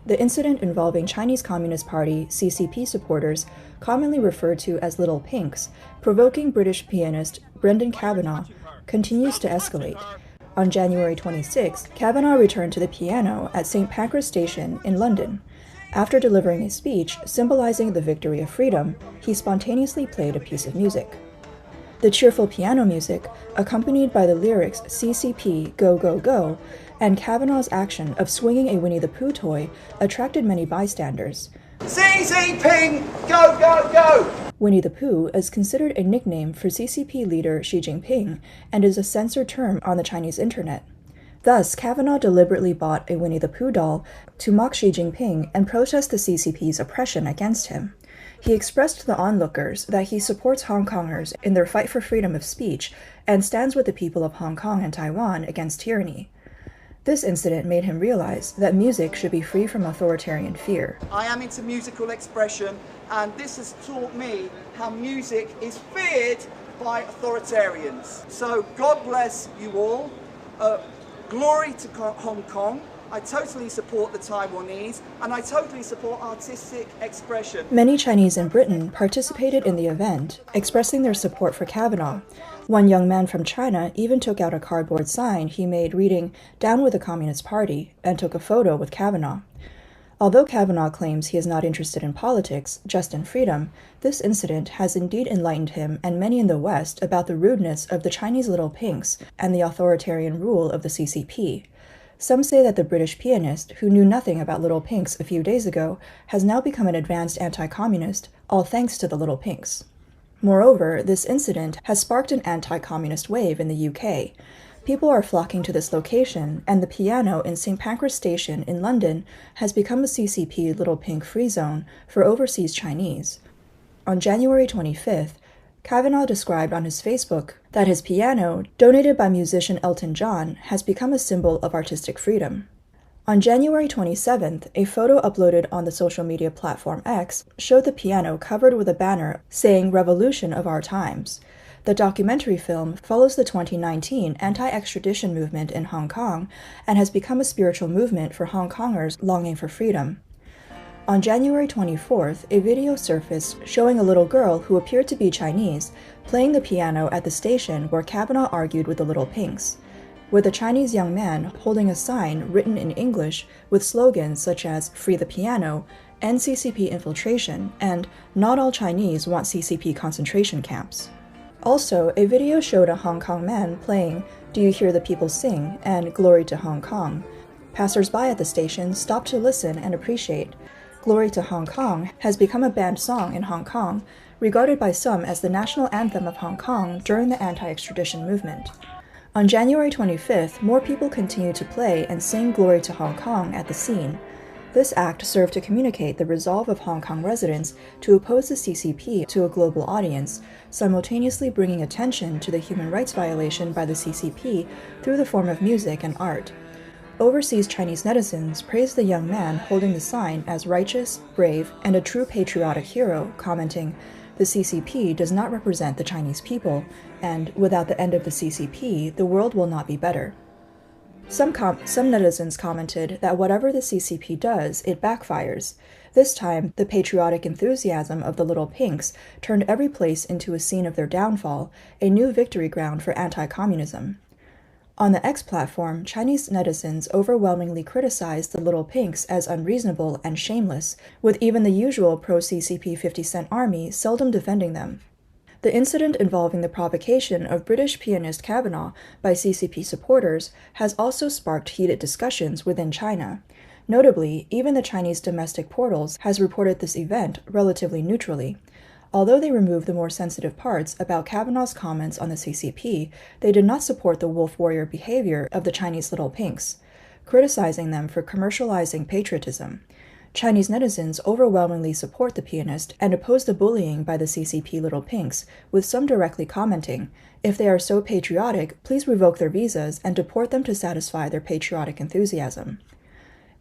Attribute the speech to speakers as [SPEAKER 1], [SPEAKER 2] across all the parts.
[SPEAKER 1] The incident involving Chinese Communist Party (CCP) supporters, commonly referred to as Little Pinks, provoking British pianist BRENDON, continues to escalate. On January 26, Kavanagh returned to the piano at St. Pancras Station in London. After delivering a speech symbolizing the victory of freedom, he spontaneously played a piece of music. The cheerful piano music, accompanied by the lyrics CCP, Go, Go, Go, and Kavanagh's action of swinging a Winnie the Pooh toy, attracted many bystanders.
[SPEAKER 2] CCP, go, go, go!
[SPEAKER 1] Winnie the Pooh is considered a nickname for CCP leader Xi Jinping and is a censored term on the Chinese internet. Thus, Kavanagh deliberately bought a Winnie the Pooh doll to mock Xi Jinping and protest the CCP's oppression against him. He expressed to the onlookers that he supports Hong Kongers in their fight for freedom of speech and stands with the people of Hong Kong and Taiwan against tyranny. This incident made him realize that music should be free from authoritarian fear.
[SPEAKER 2] I am into musical expression, and this has taught me how music is feared by authoritarians. So God bless you all. Glory to Hong Kong. I totally support the Taiwanese, and I totally support artistic expression.
[SPEAKER 1] Many Chinese in Britain participated in the event, expressing their support for Kavanagh. One young man from China even took out a cardboard sign he made reading, "Down with the Communist Party," and took a photo with Kavanagh. Although Kavanagh claims he is not interested in politics, just in freedom, this incident has indeed enlightened him and many in the West about the rudeness of the Chinese Little Pinks and the authoritarian rule of the CCP. Some say that the British pianist, who knew nothing about Little Pinks a few days ago, has now become an advanced anti-communist, all thanks to the Little Pinks. Moreover, this incident has sparked an anti-communist wave in the UK. People are flocking to this location, and the piano in St. Pancras Station in London has become a CCP Little Pink free zone for overseas Chinese. On January 25th, Kavanagh described on his Facebook that his piano, donated by musician Elton John, has become a symbol of artistic freedom. On January 27th, a photo uploaded on the social media platform X showed the piano covered with a banner saying "Revolution of Our Times." The documentary film follows the 2019 anti-extradition movement in Hong Kong and has become a spiritual movement for Hong Kongers longing for freedom. On January 24th, a video surfaced showing a little girl who appeared to be Chinese playing the piano at the station where Kavanagh argued with the Little Pinks, with a Chinese young man holding a sign written in English with slogans such as "Free the Piano," "End CCP Infiltration," and "Not all Chinese want CCP concentration camps." Also, a video showed a Hong Kong man playing "Do You Hear the People Sing" and "Glory to Hong Kong." Passers-by at the station stopped to listen and appreciate. "Glory to Hong Kong" has become a banned song in Hong Kong, regarded by some as the national anthem of Hong Kong during the anti-extradition movement. On January 25th, more people continued to play and sing "Glory to Hong Kong" at the scene. This act served to communicate the resolve of Hong Kong residents to oppose the CCP to a global audience, simultaneously bringing attention to the human rights violation by the CCP through the form of music and art. Overseas Chinese netizens praised the young man holding the sign as righteous, brave, and a true patriotic hero, commenting, "The CCP does not represent the Chinese people, and without the end of the CCP, the world will not be better." Some netizens commented that whatever the CCP does, it backfires. This time, the patriotic enthusiasm of the Little Pinks turned every place into a scene of their downfall, a new victory ground for anti-communism. On the X platform, Chinese netizens overwhelmingly criticized the Little Pinks as unreasonable and shameless, with even the usual pro-CCP 50 Cent army seldom defending them. The incident involving the provocation of British pianist Kavanagh by CCP supporters has also sparked heated discussions within China. Notably, even the Chinese domestic portals has reported this event relatively neutrally. Although they removed the more sensitive parts about Kavanagh's comments on the CCP, they did not support the wolf warrior behavior of the Chinese Little Pinks, criticizing them for commercializing patriotism. Chinese netizens overwhelmingly support the pianist and oppose the bullying by the CCP Little Pinks, with some directly commenting, "If they are so patriotic, please revoke their visas and deport them to satisfy their patriotic enthusiasm."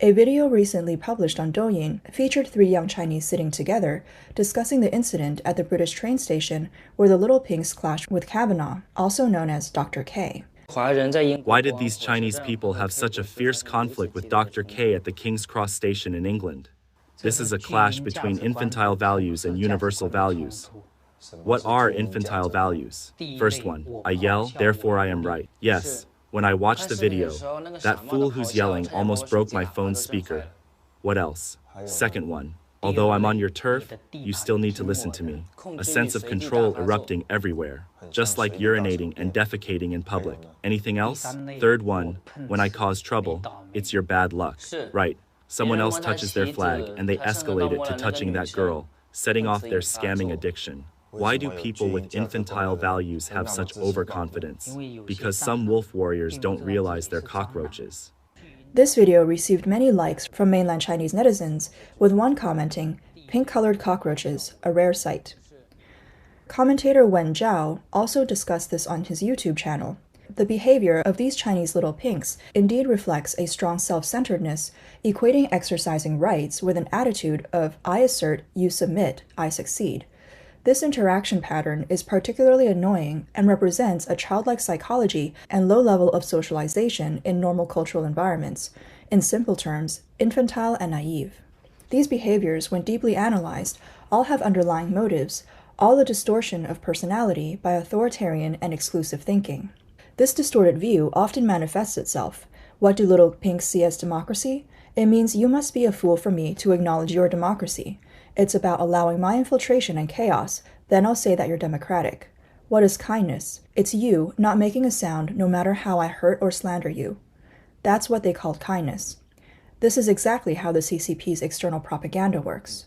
[SPEAKER 1] A video recently published on Douyin featured 3 young Chinese sitting together, discussing the incident at the British train station where the Little Pinks clashed with Kavanagh, also known as Dr. K.
[SPEAKER 3] Why did these Chinese people have such a fierce conflict with Dr. K at the King's Cross station in England? This is a clash between infantile values and universal values. What are infantile values? First one, I yell, therefore I am right. Yes, when I watched the video, that fool who's yelling almost broke my phone's speaker. What else? Second one, although I'm on your turf, you still need to listen to me. A sense of control erupting everywhere, just like urinating and defecating in public. Anything else? Third one, when I cause trouble, it's your bad luck. Right, someone else touches their flag and they escalate it to touching that girl, setting off their scamming addiction. Why do people with infantile values have such overconfidence? Because some wolf warriors don't realize they're cockroaches.
[SPEAKER 1] This video received many likes from mainland Chinese netizens, with one commenting, "Pink-colored cockroaches, a rare sight." Commentator Wen Zhao also discussed this on his YouTube channel. The behavior of these Chinese little pinks indeed reflects a strong self-centeredness, equating exercising rights with an attitude of "I assert, you submit, I succeed." This interaction pattern is particularly annoying and represents a childlike psychology and low level of socialization in normal cultural environments, in simple terms, infantile and naive. These behaviors, when deeply analyzed, all have underlying motives, all a distortion of personality by authoritarian and exclusive thinking. This distorted view often manifests itself. What do little pinks see as democracy? It means you must be a fool for me to acknowledge your democracy. It's about allowing my infiltration and chaos, then I'll say that you're democratic. What is kindness? It's you not making a sound no matter how I hurt or slander you. That's what they called kindness. This is exactly how the CCP's external propaganda works.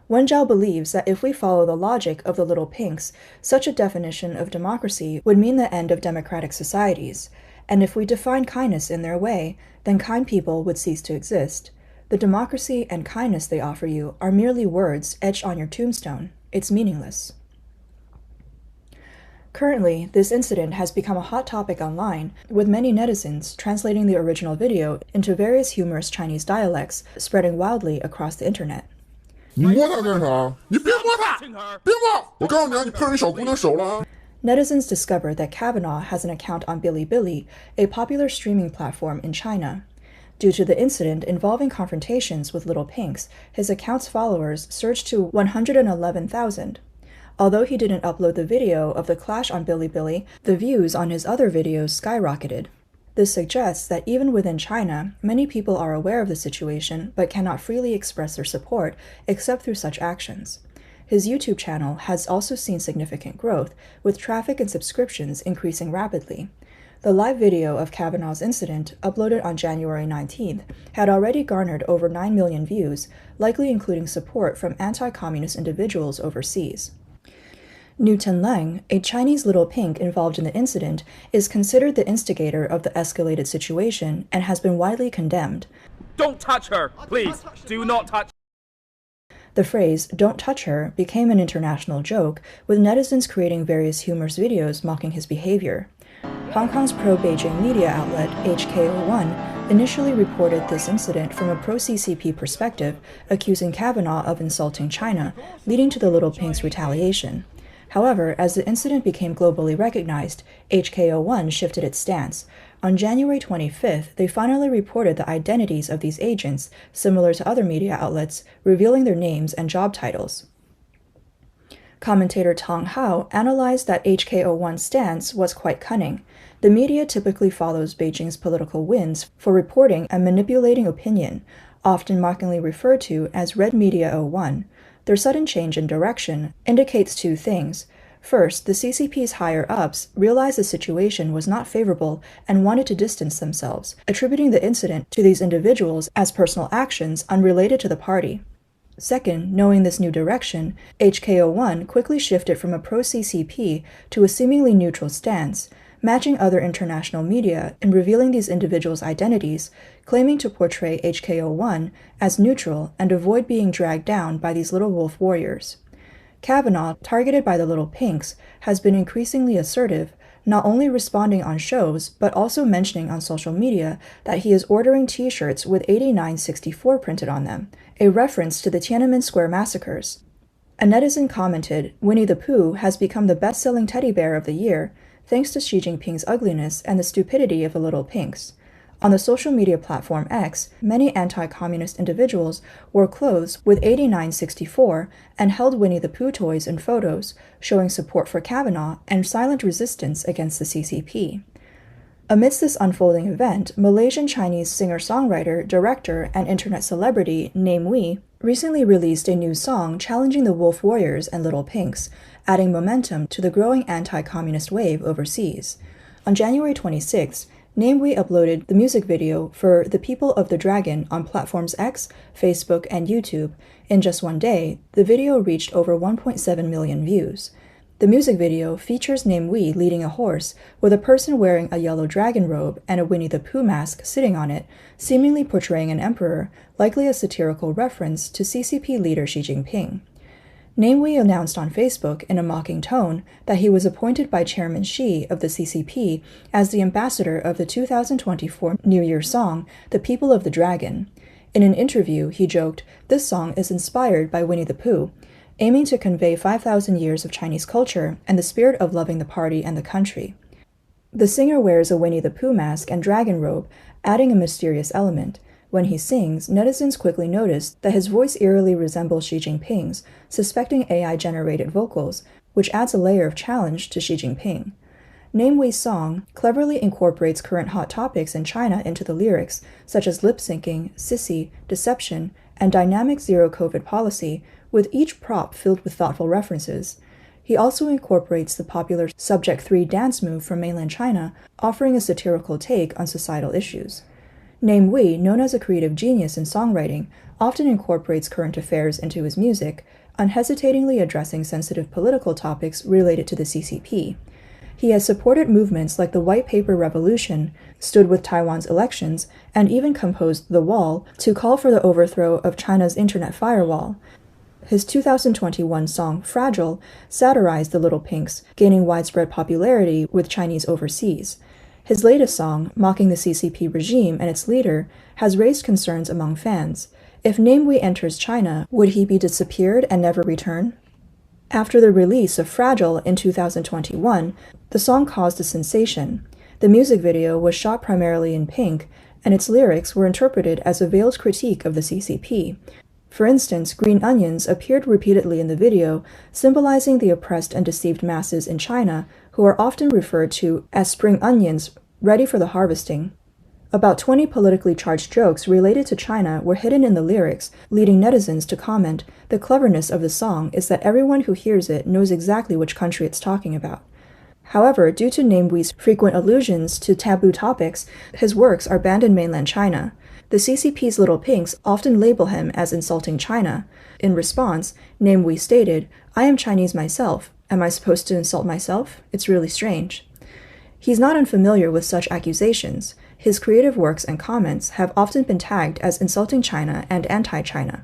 [SPEAKER 1] Wen Zhao believes that if we follow the logic of the little pinks, such a definition of democracy would mean the end of democratic societies, and if we define kindness in their way, then kind people would cease to exist. The democracy and kindness they offer you are merely words etched on your tombstone. It's meaningless. Currently, this incident has become a hot topic online, with many netizens translating the original video into various humorous Chinese dialects, spreading wildly across the internet.
[SPEAKER 4] 你摸她干啥？你别摸她！别摸！我告诉你啊，你碰人小姑娘手了。
[SPEAKER 1] Netizens discovered that Kavanaugh has an account on Bilibili, a popular streaming platform in China. Due to the incident involving confrontations with little pinks, his account's followers surged to 111,000. Although he didn't upload the video of the clash on Bilibili, the views on his other videos skyrocketed. This suggests that even within China, many people are aware of the situation but cannot freely express their support except through such actions. His YouTube channel has also seen significant growth, with traffic and subscriptions increasing rapidly. The live video of Kavanaugh's incident, uploaded on January 19th, had already garnered over 9 million views, likely including support from anti-communist individuals overseas. Newton Leng, a Chinese little pink involved in the incident, is considered the instigator of the escalated situation and has been widely condemned.
[SPEAKER 5] Don't touch her! Please, do not touch her!
[SPEAKER 1] The phrase, "don't touch her," became an international joke, with netizens creating various humorous videos mocking his behavior. Hong Kong's pro-Beijing media outlet, HKO1, initially reported this incident from a pro-CCP perspective, accusing Kavanaugh of insulting China, leading to the little pink's retaliation. However, as the incident became globally recognized, HKO1 shifted its stance. On January 25th, they finally reported the identities of these agents, similar to other media outlets, revealing their names and job titles. Commentator Tong Hao analyzed that HKO1's stance was quite cunning. The media typically follows Beijing's political winds for reporting and manipulating opinion, often mockingly referred to as Red Media 01. Their sudden change in direction indicates two things. First, the CCP's higher-ups realized the situation was not favorable and wanted to distance themselves, attributing the incident to these individuals as personal actions unrelated to the party. Second, knowing this new direction, HKO1 quickly shifted from a pro-CCP to a seemingly neutral stance, matching other international media in revealing these individuals' identities, claiming to portray HKO1 as neutral and avoid being dragged down by these little wolf warriors. Kavanaugh, targeted by the little pinks, has been increasingly assertive, not only responding on shows, but also mentioning on social media that he is ordering t-shirts with 8964 printed on them, a reference to the Tiananmen Square massacres. A netizen commented, "Winnie the Pooh has become the best-selling teddy bear of the year. thanks to Xi Jinping's ugliness and the stupidity of the little pinks. On the social media platform X, many anti-communist individuals wore clothes with 8964 and held Winnie the Pooh toys in photos, showing support for Kavanaugh and silent resistance against the CCP. Amidst this unfolding event, Malaysian Chinese singer-songwriter, director, and internet celebrity Name Wee recently released a new song challenging the Wolf Warriors and Little Pinks, adding momentum to the growing anti-communist wave overseas. On January 26th, Name Wee uploaded the music video for The People of the Dragon on platforms X, Facebook, and YouTube. In just one day, the video reached over 1.7 million views. The music video features Name Wee leading a horse with a person wearing a yellow dragon robe and a Winnie the Pooh mask sitting on it, seemingly portraying an emperor, likely a satirical reference to CCP leader Xi Jinping. Name Wee announced on Facebook in a mocking tone that he was appointed by Chairman Xi of the CCP as the ambassador of the 2024 New Year song, The People of the Dragon. In an interview, he joked, "This song is inspired by Winnie the Pooh," aiming to convey 5,000 years of Chinese culture and the spirit of loving the party and the country. The singer wears a Winnie the Pooh mask and dragon robe, adding a mysterious element. When he sings, netizens quickly notice that his voice eerily resembles Xi Jinping's, suspecting AI-generated vocals, which adds a layer of challenge to Xi Jinping. Name Wee's song cleverly incorporates current hot topics in China into the lyrics, such as lip-syncing, sissy, deception, and dynamic zero-COVID policy, with each prop filled with thoughtful references. He also incorporates the popular Subject 3 dance move from mainland China, offering a satirical take on societal issues. Name Wee, known as a creative genius in songwriting, often incorporates current affairs into his music, unhesitatingly addressing sensitive political topics related to the CCP. He has supported movements like the White Paper Revolution, stood with Taiwan's elections, and even composed The Wall to call for the overthrow of China's internet firewall. His 2021 song, Fragile, satirized the Little Pinks, gaining widespread popularity with Chinese overseas. His latest song, mocking the CCP regime and its leader, has raised concerns among fans. If Name Wee enters China, would he be disappeared and never return? After the release of Fragile in 2021, the song caused a sensation. The music video was shot primarily in pink, and its lyrics were interpreted as a veiled critique of the CCP. For instance, green onions appeared repeatedly in the video, symbolizing the oppressed and deceived masses in China, who are often referred to as spring onions, ready for the harvesting. About 20 politically charged jokes related to China were hidden in the lyrics, leading netizens to comment, "The cleverness of the song is that everyone who hears it knows exactly which country it's talking about." However, due to Name Wee's frequent allusions to taboo topics, his works are banned in mainland China. The CCP's Little Pinks often label him as insulting China. In response, Name Wee stated, "I am Chinese myself. Am I supposed to insult myself? It's really strange." He's not unfamiliar with such accusations. His creative works and comments have often been tagged as insulting China and anti-China.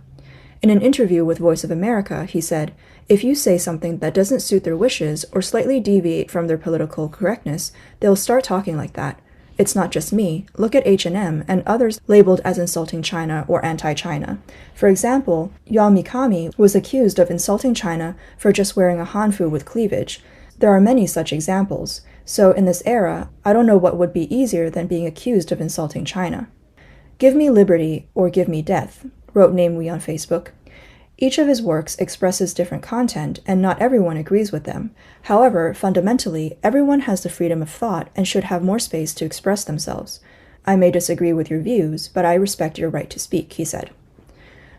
[SPEAKER 1] In an interview with Voice of America, he said, "If you say something that doesn't suit their wishes or slightly deviate from their political correctness, they'll start talking like that. It's not just me. Look at H&M and others labeled as insulting China or anti-China. For example, Yao Mikami was accused of insulting China for just wearing a hanfu with cleavage. There are many such examples. So in this era, I don't know what would be easier than being accused of insulting China." "Give me liberty or give me death," wrote Name Wee on Facebook. Each of his works expresses different content, and not everyone agrees with them. However, fundamentally, everyone has the freedom of thought and should have more space to express themselves. "I may disagree with your views, but I respect your right to speak," he said.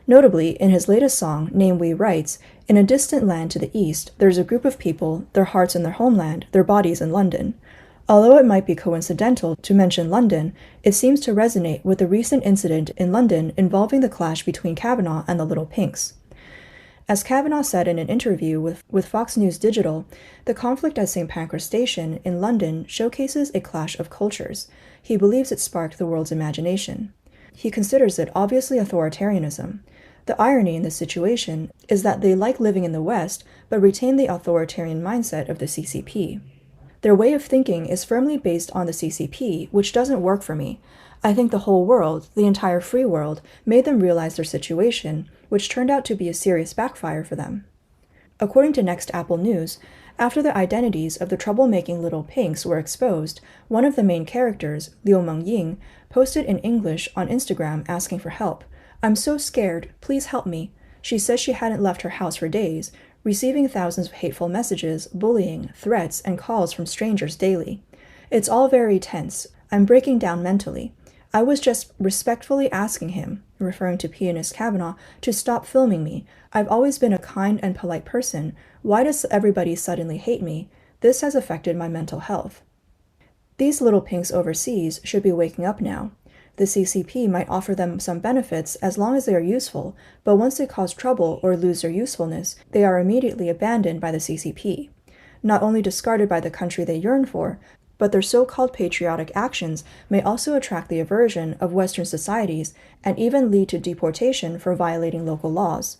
[SPEAKER 1] Notably, in his latest song, Name Wee writes, "In a distant land to the east, there's a group of people, their hearts in their homeland, their bodies in London." Although it might be coincidental to mention London, it seems to resonate with the recent incident in London involving the clash between Kavanaugh and the Little Pinks. As Kavanaugh said in an interview with Fox News Digital, the conflict at St. Pancras Station in London showcases a clash of cultures. He believes it sparked the world's imagination. He considers it obviously authoritarianism. The irony in this situation is that they like living in the West, but retain the authoritarian mindset of the CCP. Their way of thinking is firmly based on the CCP, which doesn't work for me. I think the whole world, the entire free world, made them realize their situation, which turned out to be a serious backfire for them. According to Next Apple News, After the identities of the troublemaking little pinks were exposed, one of the main characters, Liu Mengying, posted in English on Instagram asking for help. "I'm so scared. Please help me." She says she hadn't left her house for days, receiving thousands of hateful messages, bullying, threats, and calls from strangers daily. "It's all very tense. I'm breaking down mentally. I was just respectfully asking him," referring to pianist Kavanaugh, "to stop filming me. I've always been a kind and polite person. Why does everybody suddenly hate me? This has affected my mental health." These little pinks overseas should be waking up now. The CCP might offer them some benefits as long as they are useful, but once they cause trouble or lose their usefulness, they are immediately abandoned by the CCP. Not only discarded by the country they yearn for, but their so-called patriotic actions may also attract the aversion of Western societies and even lead to deportation for violating local laws.